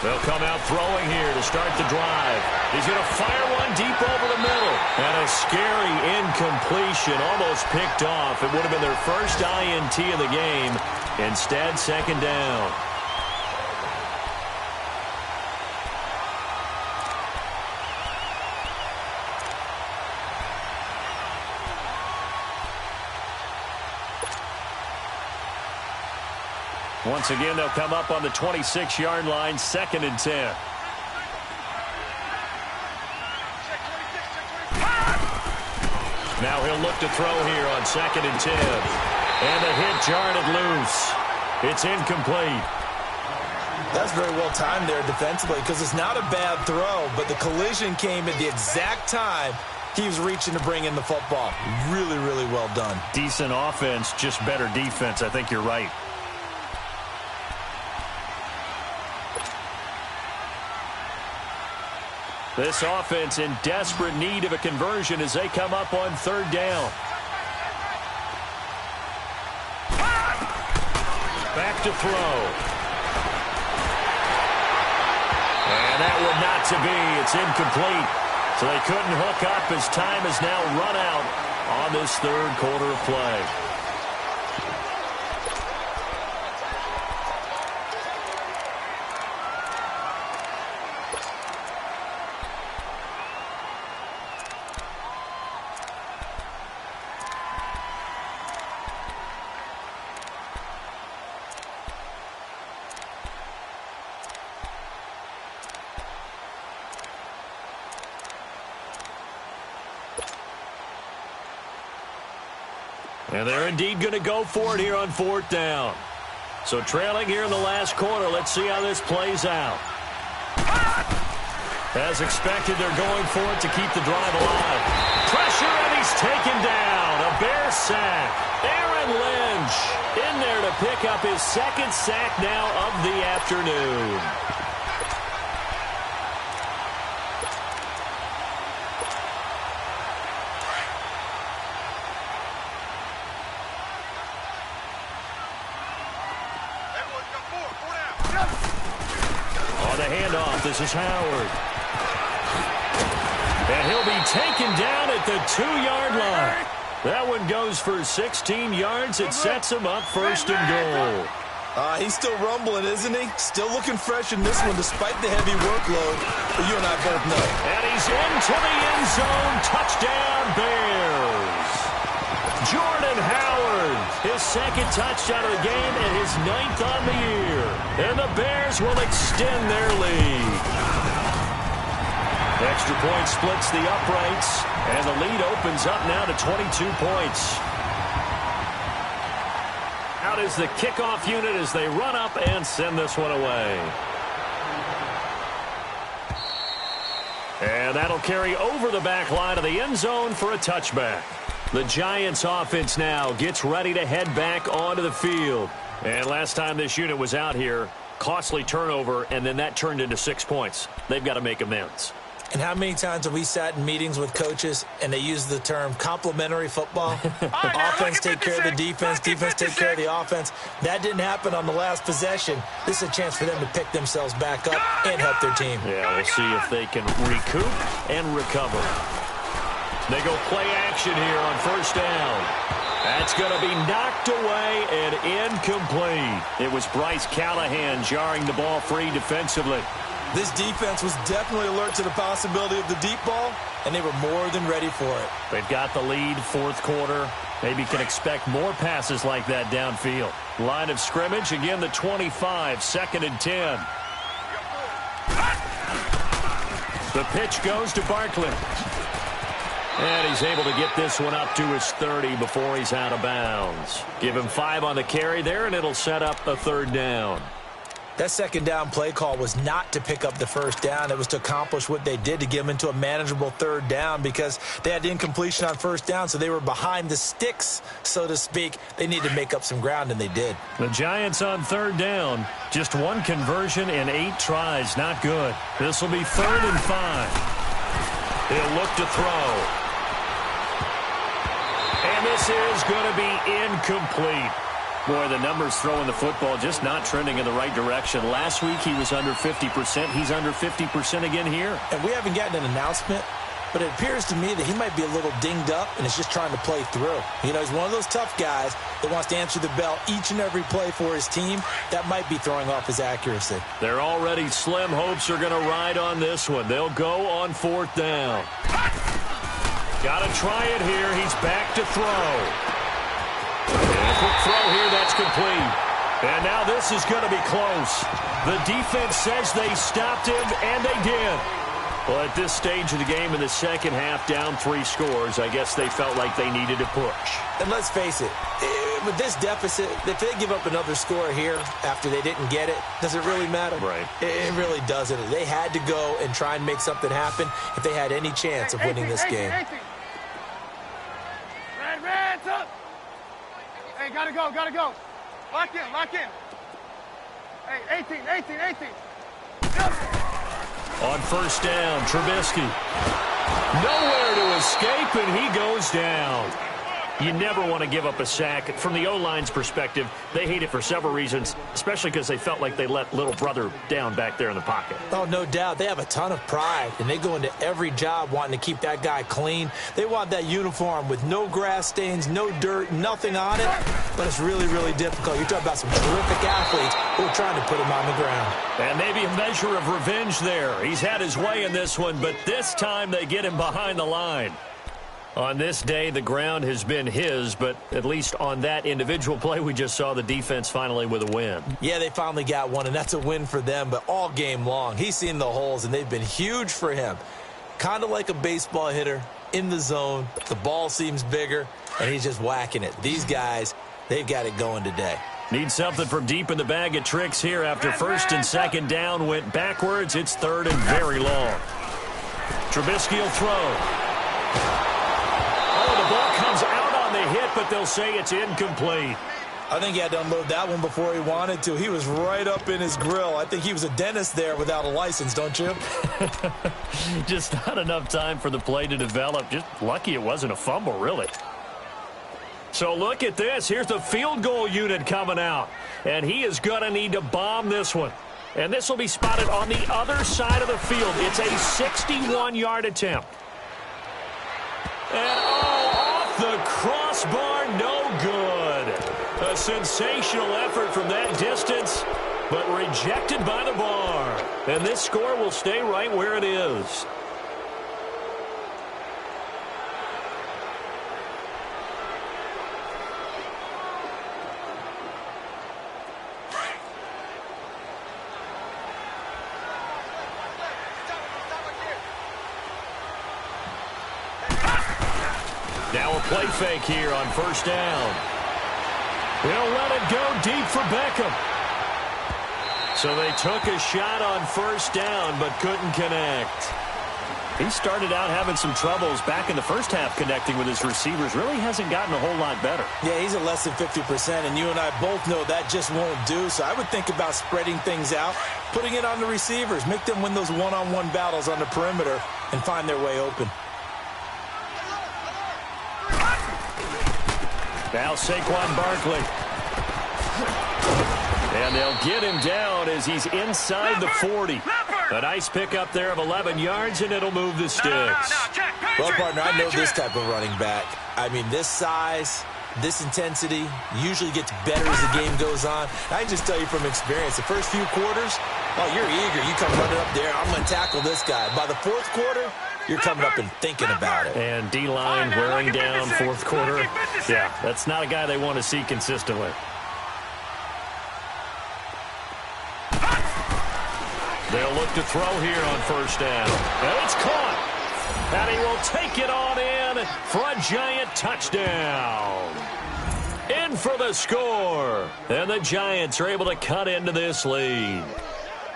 They'll come out throwing here to start the drive. He's going to fire one deep over the middle. And a scary incompletion, almost picked off. It would have been their first INT of the game. Instead, second down. Once again, they'll come up on the 26-yard line, 2nd and 10. Now he'll look to throw here on 2nd and 10. And the hit jarred loose. It's incomplete. That's very well timed there defensively because it's not a bad throw, but the collision came at the exact time he was reaching to bring in the football. Really, really well done. Decent offense, just better defense. I think you're right. This offense in desperate need of a conversion as they come up on 3rd down. Back to throw. And that one not to be. It's incomplete. So they couldn't hook up as time has now run out on this 3rd quarter of play. And they're indeed going to go for it here on 4th down. So trailing here in the last quarter. Let's see how this plays out. As expected, they're going for it to keep the drive alive. Pressure, and he's taken down. A Bear sack. Aaron Lynch in there to pick up his 2nd sack now of the afternoon. This is Howard. And he'll be taken down at the 2-yard line. That one goes for 16 yards. It sets him up 1st and goal. He's still rumbling, isn't he? Still looking fresh in this one despite the heavy workload. But you and I both know. And he's into the end zone. Touchdown, Bears. Jordan Howard, his 2nd touchdown of the game and his 9th on the year. And the Bears will extend their lead. Extra point splits the uprights, and the lead opens up now to 22 points. Out is the kickoff unit as they run up and send this one away. And that'll carry over the back line of the end zone for a touchback. The Giants offense now gets ready to head back onto the field. And last time this unit was out here, costly turnover, and then that turned into 6 points. They've got to make amends. And how many times have we sat in meetings with coaches and they use the term complementary football? Offense take care of the defense, defense take care of the offense. That didn't happen on the last possession. This is a chance for them to pick themselves back up and help their team. Yeah, we'll see if they can recoup and recover. They go play action here on 1st down. That's going to be knocked away and incomplete. It was Bryce Callahan jarring the ball free defensively. This defense was definitely alert to the possibility of the deep ball, and they were more than ready for it. They've got the lead 4th quarter. Maybe can expect more passes like that downfield. Line of scrimmage, again the 25, 2nd and 10. The pitch goes to Barkley. And he's able to get this one up to his 30 before he's out of bounds. Give him 5 on the carry there, and it'll set up a 3rd down. That 2nd down play call was not to pick up the 1st down. It was to accomplish what they did, to get them into a manageable 3rd down, because they had incompletion on 1st down, so they were behind the sticks, so to speak. They needed to make up some ground, and they did. The Giants on 3rd down. Just 1 conversion in 8 tries. Not good. This will be 3rd and 5. He'll look to throw. And this is going to be incomplete. Boy, the numbers throwing the football just not trending in the right direction. Last week he was under 50%. He's under 50% again here. And we haven't gotten an announcement, but it appears to me that he might be a little dinged up and is just trying to play through. You know, he's one of those tough guys that wants to answer the bell each and every play for his team. That might be throwing off his accuracy. Their already slim hopes are going to ride on this one. They'll go on 4th down. Got to try it here. He's back to throw. And a quick throw here, that's complete. And now this is going to be close. The defense says they stopped him, and they did. Well, at this stage of the game in the 2nd half, down 3 scores, I guess they felt like they needed to push. And let's face it, with this deficit, if they give up another score here after they didn't get it, does it really matter? Right. It really doesn't. They had to go and try and make something happen if they had any chance of winning this game. Red, up. Hey, gotta go. Lock in. Hey, 18. On 1st down, Trubisky. Nowhere to escape, and he goes down. You never want to give up a sack. From the O-line's perspective, they hate it for several reasons, especially because they felt like they let little brother down back there in the pocket. Oh, no doubt. They have a ton of pride, and they go into every job wanting to keep that guy clean. They want that uniform with no grass stains, no dirt, nothing on it. But it's really, really difficult. You're talking about some terrific athletes who are trying to put him on the ground. And maybe a measure of revenge there. He's had his way in this one, but this time they get him behind the line. On this day, the ground has been his, but at least on that individual play, we just saw the defense finally with a win. Yeah, they finally got one, and that's a win for them, but all game long, he's seen the holes, and they've been huge for him. Kind of like a baseball hitter in the zone. The ball seems bigger, and he's just whacking it. These guys, they've got it going today. Need something from deep in the bag of tricks here after 1st and 2nd down went backwards. It's 3rd and very long. Trubisky will throw. The ball comes out on the hit, but they'll say it's incomplete. I think he had to unload that one before he wanted to. He was right up in his grill. I think he was a dentist there without a license, don't you? Just not enough time for the play to develop. Just lucky it wasn't a fumble, really. So look at this. Here's the field goal unit coming out. And he is going to need to bomb this one. And this will be spotted on the other side of the field. It's a 61-yard attempt. And off the crossbar, no good. A sensational effort from that distance, but rejected by the bar. And this score will stay right where it is. Now a play fake here on 1st down. He'll let it go deep for Beckham. So they took a shot on 1st down but couldn't connect. He started out having some troubles back in the 1st half connecting with his receivers. Really hasn't gotten a whole lot better. Yeah, he's at less than 50%, and you and I both know that just won't do. So I would think about spreading things out, putting it on the receivers, make them win those one-on-one battles on the perimeter and find their way open. Now Saquon Barkley. And they'll get him down as he's inside the 40. A nice pickup there of 11 yards, and it'll move the sticks. Well, partner, I know this type of running back. I mean, this size, this intensity usually gets better as the game goes on. I can just tell you from experience, the first few quarters, oh, you're eager. You come running up there, I'm going to tackle this guy. By the 4th quarter, you're coming up and thinking about it. And D-line wearing down 4th quarter. Yeah, that's not a guy they want to see consistently. They'll look to throw here on 1st down. And it's caught. And he will take it on in for a Giant touchdown. In for the score. And the Giants are able to cut into this lead.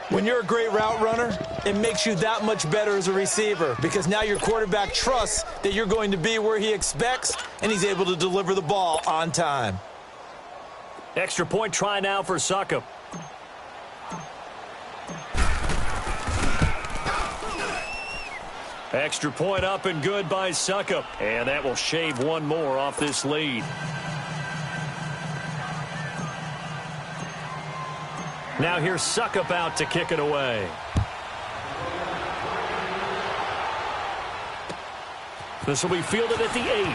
When you're a great route runner, it makes you that much better as a receiver because now your quarterback trusts that you're going to be where he expects, and he's able to deliver the ball on time. Extra point try now for Succop. Extra point up and good by Succop. And that will shave one more off this lead. Now here's Succop out to kick it away. This will be fielded at the 8.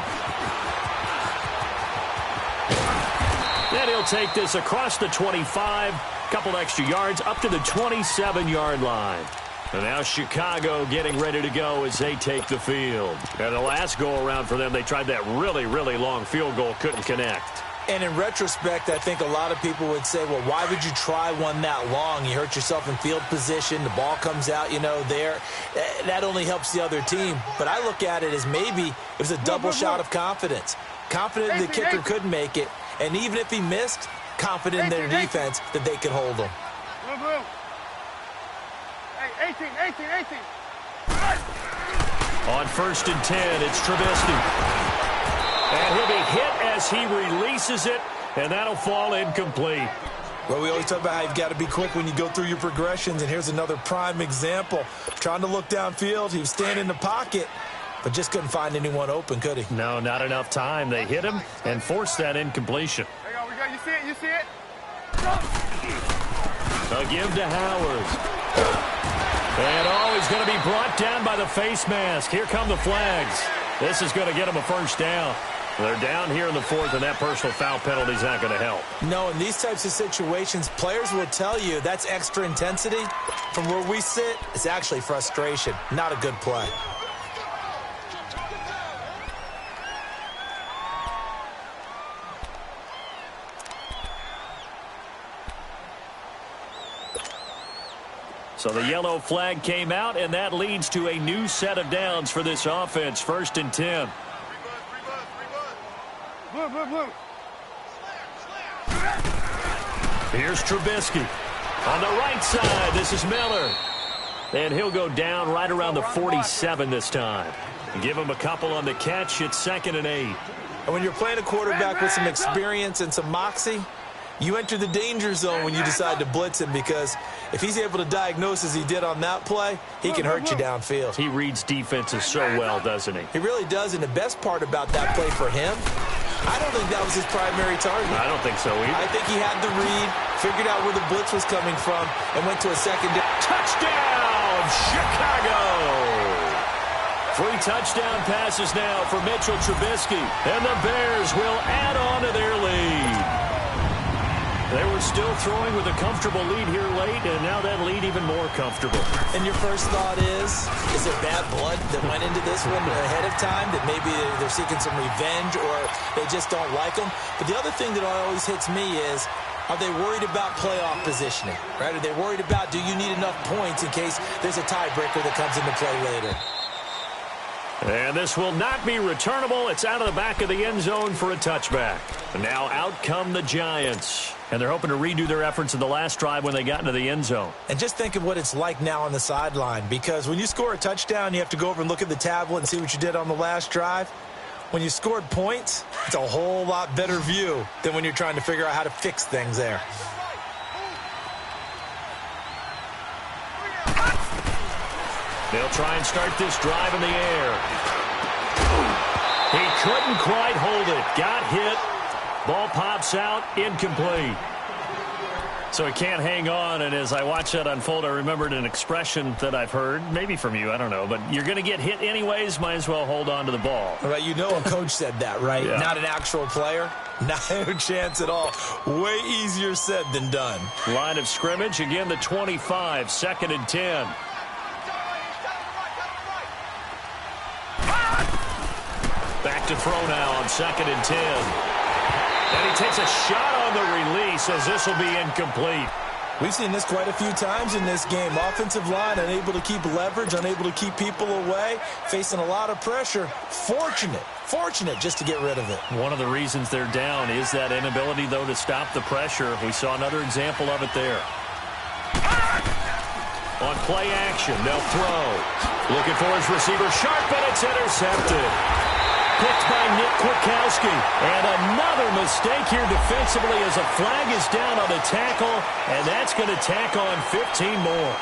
Then he'll take this across the 25. Couple extra yards up to the 27-yard line. And now Chicago getting ready to go as they take the field. And the last go-around for them, they tried that really, really long field goal, couldn't connect. And in retrospect, I think a lot of people would say, well, why would you try one that long? You hurt yourself in field position. The ball comes out, there. That only helps the other team. But I look at it as maybe it was a double shot of confidence. Confident the kicker could make it. And even if he missed, confident in their defense that they could hold him. Hey, 18. On 1st and 10, it's Trubisky. And he'll be hit as he releases it, and that'll fall incomplete. Well, we always talk about how you've got to be quick when you go through your progressions, and here's another prime example. Trying to look downfield, he was standing in the pocket, but just couldn't find anyone open, could he? No, not enough time. They hit him and forced that incompletion. Hang on, you see it? A give to Howard. And he's going to be brought down by the face mask. Here come the flags. This is going to get him a first down. They're down here in the 4th, and that personal foul penalty is not going to help. No, in these types of situations, players will tell you that's extra intensity. From where we sit, it's actually frustration. Not a good play. So the yellow flag came out, and that leads to a new set of downs for this offense. 1st and 10. Blue. Here's Trubisky. On the right side, this is Miller. And he'll go down right around the 47 this time. Give him a couple on the catch. It's 2nd and 8. And when you're playing a quarterback with some experience and some moxie, you enter the danger zone when you decide to blitz him, because if he's able to diagnose as he did on that play, he can hurt you downfield. He reads defenses so well, doesn't he? He really does, and the best part about that play for him, I don't think that was his primary target. I don't think so either. I think he had the read, figured out where the blitz was coming from, and went to a second down. Touchdown, Chicago! 3 touchdown passes now for Mitchell Trubisky, and the Bears will add on to their lead. They were still throwing with a comfortable lead here late, and now that lead even more comfortable. And your first thought is it bad blood that went into this one ahead of time, that maybe they're seeking some revenge or they just don't like them? But the other thing that always hits me is, are they worried about playoff positioning, right? Are they worried about, do you need enough points in case there's a tiebreaker that comes into play later? And this will not be returnable. It's out of the back of the end zone for a touchback. And now out come the Giants. And they're hoping to redo their efforts in the last drive when they got into the end zone. And just think of what it's like now on the sideline, because when you score a touchdown, you have to go over and look at the tablet and see what you did on the last drive. When you scored points, it's a whole lot better view than when you're trying to figure out how to fix things there. They'll try and start this drive in the air. He couldn't quite hold it. Got hit. Ball pops out, incomplete. So he can't hang on, and as I watch that unfold, I remembered an expression that I've heard, maybe from you, I don't know, but you're going to get hit anyways, might as well hold on to the ball. Right, you know a coach said that, right? Yeah. Not an actual player? Not a chance at all. Way easier said than done. Line of scrimmage, again the 25, 2nd and 10. Back to throw now on 2nd and 10. And he takes a shot on the release as this will be incomplete. We've seen this quite a few times in this game. Offensive line unable to keep leverage, unable to keep people away, facing a lot of pressure. Fortunate just to get rid of it. One of the reasons they're down is that inability, though, to stop the pressure. We saw another example of it there. On play action, they'll throw. Looking for his receiver, sharp, and it's intercepted. Picked by Nick Kwiatkowski. And another mistake here defensively as a flag is down on the tackle, and that's going to tack on 15 more.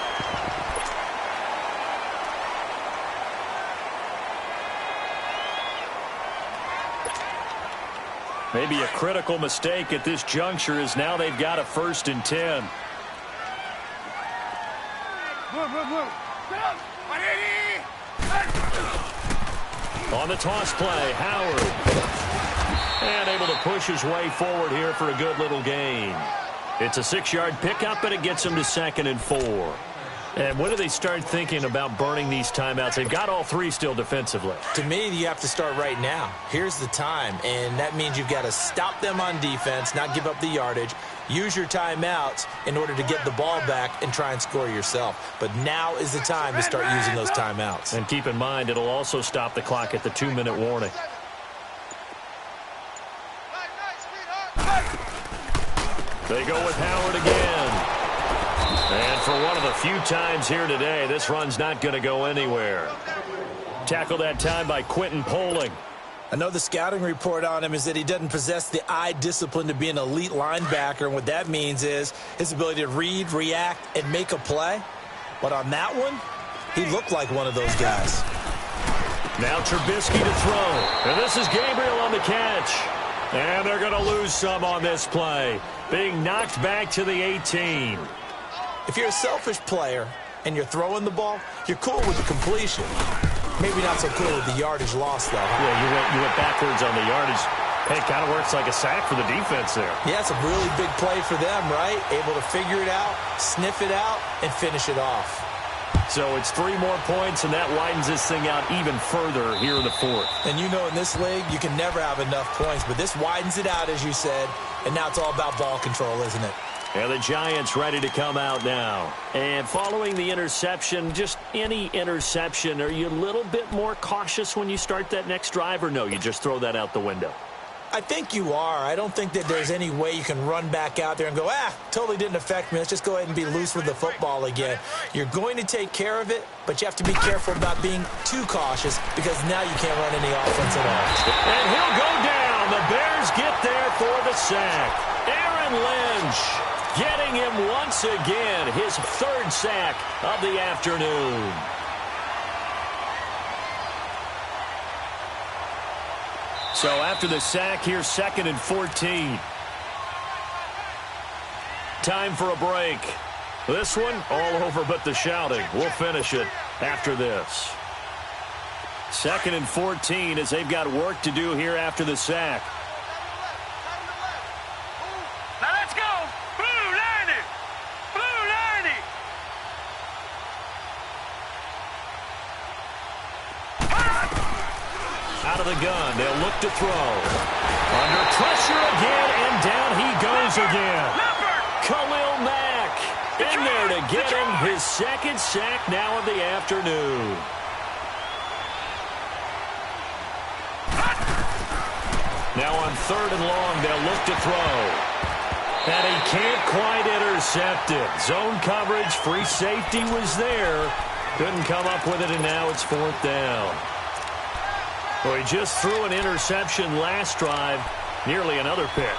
Maybe a critical mistake at this juncture is now they've got a 1st and 10. Move. On the toss play, Howard. And able to push his way forward here for a good little gain. It's a 6-yard pickup, and it gets him to 2nd and 4. And when do they start thinking about burning these timeouts? They've got all 3 still defensively. To me, you have to start right now. Here's the time, and that means you've got to stop them on defense, not give up the yardage, use your timeouts in order to get the ball back and try and score yourself. But now is the time to start using those timeouts. And keep in mind, it'll also stop the clock at the 2-minute warning. They go with Howard again. And for one of the few times here today, this run's not going to go anywhere. Tackled that time by Quentin Poling. I know the scouting report on him is that he doesn't possess the eye discipline to be an elite linebacker, and what that means is his ability to read, react, and make a play. But on that one, he looked like one of those guys. Now Trubisky to throw. And this is Gabriel on the catch. And they're going to lose some on this play. Being knocked back to the 18. If you're a selfish player and you're throwing the ball, you're cool with the completion. Maybe not so cool with the yardage loss, though. Yeah, you went backwards on the yardage. Hey, it kind of works like a sack for the defense there. Yeah, it's a really big play for them, right? Able to figure it out, sniff it out, and finish it off. So it's 3 more points, and that widens this thing out even further here in the 4th. And you know in this league, you can never have enough points, but this widens it out, as you said, and now it's all about ball control, isn't it? And the Giants ready to come out now. And following the interception, just any interception, are you a little bit more cautious when you start that next drive, or no, you just throw that out the window? I think you are. I don't think that there's any way you can run back out there and go, totally didn't affect me. Let's just go ahead and be loose with the football again. You're going to take care of it, but you have to be careful about being too cautious because now you can't run any offense at all. And he'll go down. The Bears get there for the sack. Aaron Lynch getting him once again, his 3rd sack of the afternoon. So after the sack, here's 2nd and 14. Time for a break. This one, all over but the shouting. We'll finish it after this. 2nd and 14 as they've got work to do here after the sack. Now let's go. Blue 90. Blue 90. Out of the gun, they'll look to throw. Under pressure again, and down he goes again. Khalil Mack in there to get him his 2nd sack now of the afternoon. Now on 3rd and long, they'll look to throw. And he can't quite intercept it. Zone coverage, free safety was there. Couldn't come up with it, and now it's 4th down. Well, he just threw an interception last drive, nearly another pick.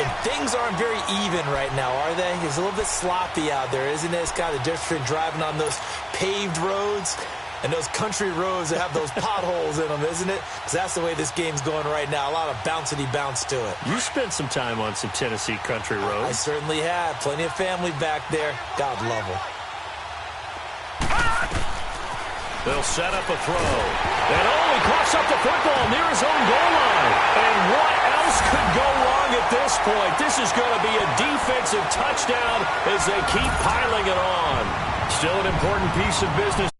And things aren't very even right now, are they? It's a little bit sloppy out there, isn't it? It's kind of different between driving on those paved roads and those country roads that have those potholes in them, isn't it? Because that's the way this game's going right now. A lot of bouncy bounce to it. You spent some time on some Tennessee country roads. I certainly have. Plenty of family back there. God love them. They'll set up a throw. And he coughs up the football near his own goal line. And what else could go wrong at this point? This is going to be a defensive touchdown as they keep piling it on. Still an important piece of business.